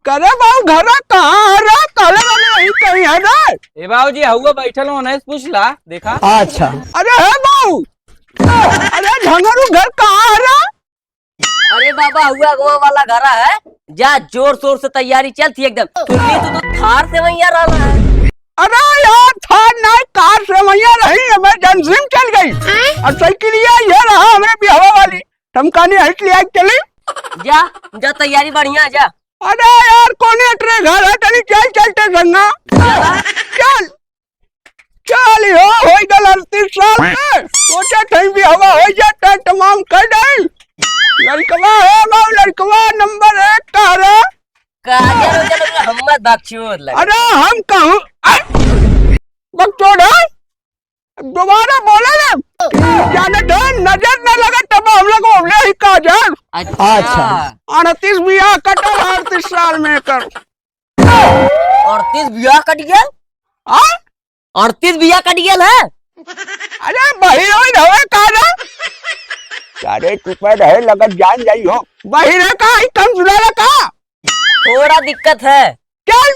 करे बाबू घर कहाँ रे काले वाले यही कहीं है ना। ए बाबू जी हुआ बैठल हो नहीं पूछला देखा। अच्छा अरे है बाबू अरे झंगरू घर कहाँ है रे। अरे बाबा हुआ गाँव वाला घर है, जा जोर शोर से तैयारी चलती एकदम। तो थार से वहीं रहना है। अरे यार थार नहीं कार से वहीं रही, इमरजेंसी में चल गई और साइकिलिया ये रहा हमारे बिहावा वाली टमकानी हट लिया चली। जा जा तैयारी बढ़िया जा। अरे यार कोने अटरे घर है चली चल चलते संगा चल चल हो गल 38 साल में सोचे थे भी हवा हो जाता तमाम कर दे। लड़कवा है बाबू लड़कवा नंबर 1 का रे। हमत बकचोद लगे। अरे हम कहूँ बकचोद है दोबारा बोले ना जाने दे नजर न लगे तब हम लोग बोले ही का जान। अच्छा 38 बिया कटल 38 साल में कर 38 बिया कट गया। 38 बिया कट गया है। अरे बही रहे का रे अरे चुपे रहे लगत जान जाई हो बही रे का ही कम सुधारा का थोड़ा दिक्कत है। चल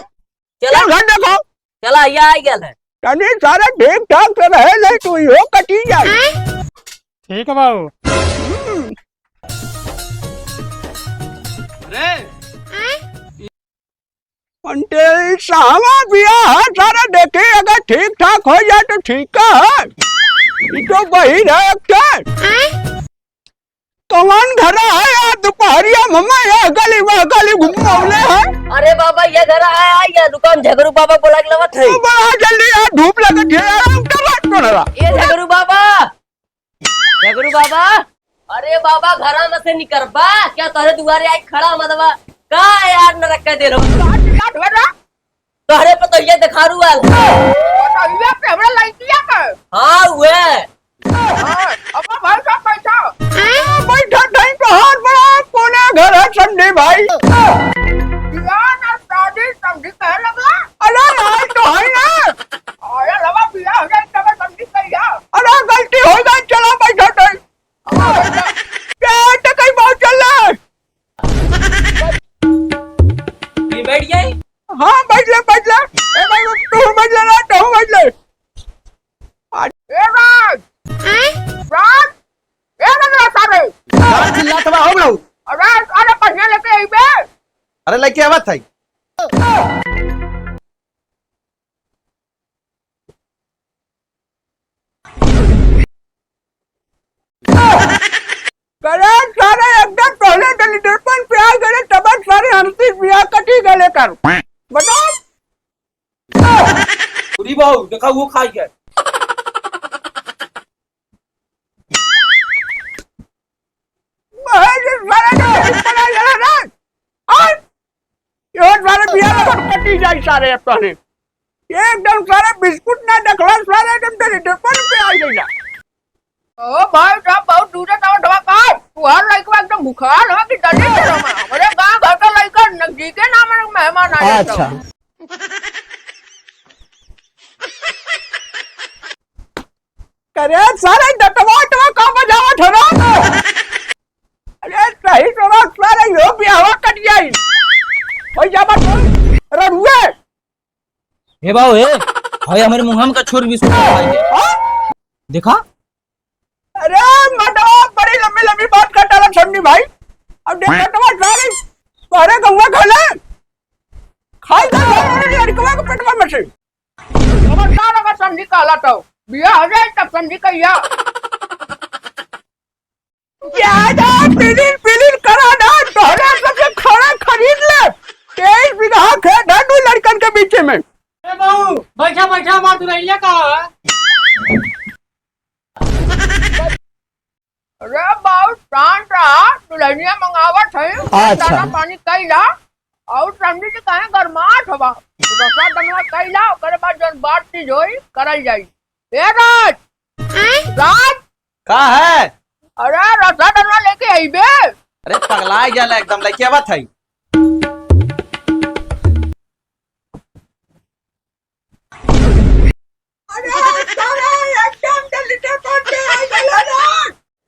चला घर देखो चला ये आ गया है। तनी सारा ठीक ठाक से रहे नहीं तू हो कटी जाए। ठीक है बाबू। अरे अंटे सावा बिया है सारा देखे अगर ठीक ठाक हो जाए तो ठीक है। ये तो बही रहे कौन घर है यार दोपहरिया मम्मा यार गली घूमने है। अरे बाबा ये घर आया ये दुकान झगरू बाबा बोला के लवत है। बड़ा जल्दी यार धूप लगे ये झगरू बाबा अरे बाबा घरा में से निकलबा क्या तोरे दुआरे आई खड़ा मदवा का यार न रख दे रहो तोरे पे तो ये दिखारू वाल ये पे हमरा लाइटिया का। हां हुए अब भाई साहब बैठा नहीं बाहर बड़ा कोने घर है संडे भाई ना शादी समझी कह लगला। अरे नहीं तो है ना अरे लवा बिया हो जाए तब समझी कहिया। अरे गलती हो गई चला बैठा नहीं क्या तो कहीं बहुत चल रहा है। ये बैठ गई। हाँ बैठ ले ए भाई तू बैठ ले ना तू बैठ ले। ए राज चिल्लात बा हो गऊ। अरे पढ़ने लेके आई बे। अरे लेके आवत है। करे सारे एकदम पहले टेलीफोन पे आ गए तब सारे 38 बिया कटी गए कर बताओ। पूरी बाबू देखा वो खा गया। कटी जाए सारे पहले एकदम सारे बिस्कुट ना देखला सारे एकदम टेलीफोन पे आ गया। ओ भाई साहब बहुत दूर से दवा का तुहार लड़का एकदम बुखार हो कि डरे हमारे गांव घर का लड़का नजदीक है ना हमारे मेहमान आए। अच्छा करे सारे दतवा का बजावट हो रहा। अरे सही तो सारे यो भी हवा कट जाई हो जाबा अरे रुए हे बाबू हे भाई हमारे मुंह का छोर बिस्कुट खाएंगे देखा। अरे मडवा बड़ी लंबी बात करता है समझी भाई। अब देखा तो सारे सारे गंगा खाले खाई जा लड़कवा को पेटवा में से समझदार अगर समझी काला तो बिया हो जाए तब समझी कहिया ज्यादा पिलिन करा ना तोरे सबसे खाना खरीद ले 23 बीघा खेत है दो लड़कन के बीच में। ए बाबू बैठा मार तू रहिया का है। अरे बाबू शांत रहा दुल्हनिया मंगावत है। अच्छा पानी कैला और समझी जी कहे गरमाट हवा रसा बनवा कैला ओकरे बाद जन बात चीज होई करल जाई। ए राज का है। अरे रसा बनवा लेके आई बे। अरे पगला जाला एकदम लेके आवत है।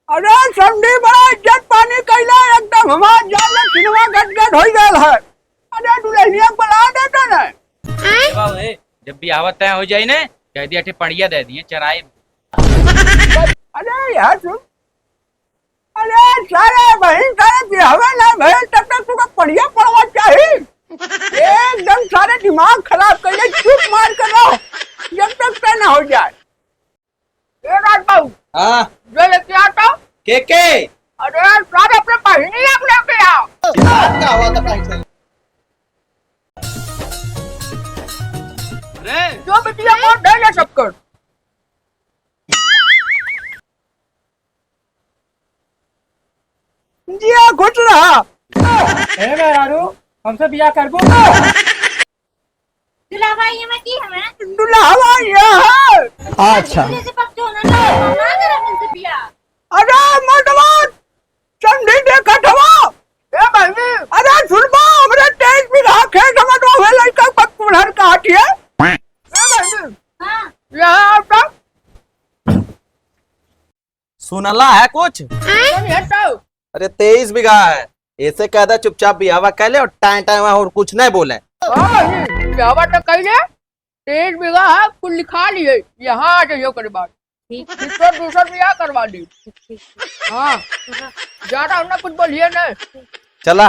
अरे समझी बड़ा इज्जत पानी कैला एकदम हमार जाल सिनेमा गट हो गया है। अरे दुल्हनिया बुला देता ना। हे बाबू हे जब भी आवत तय हो जाई ने कह दिया पड़िया दे दिए चराए। अरे यार सुन, अरे सारे बहन सारे बिहावे ना भैया तब तक तुका बढ़िया पड़वा चाहिए। एकदम सारे दिमाग खराब कर ले, चुप मार कर रहो जब तक तय ना हो जाए। ए राज बाबू, हाँ जो लेके आता हूँ। के अरे सारे अपने बहनी अपने पे आओ। क्या हुआ था भाई साहब? अरे जो बिटिया को दे ले सब कर। जिया घुट रहा। ए मेहरारू हमसे बियाह करबो? दुल्हा ये में की हमें दुल्हा ये है। अच्छा जैसे पक्के होना ना करा हमसे बियाह। अरे मर्दवा चंडी देखा थवा। ए बहनी, अरे सुनबा हमरे 23 बीघा खेत में तो वे लड़का पक्कुलर काटी है। ए बहनी, हां यहाँ तक सुनला है कुछ? नहीं हटाओ। अरे 23 बीघा है, ऐसे कहदा चुपचाप बियावा कर ले और टाइम टाइम और कुछ नहीं बोले। हाँ बहनी, जावा तो कहिए 23 बीघा है कुल लिखा लिए। यहाँ आ जाइयो करे बात। ठीक दूसरा बियाह करवा दी। हाँ ज्यादा हमने कुछ बोलिए नहीं। चला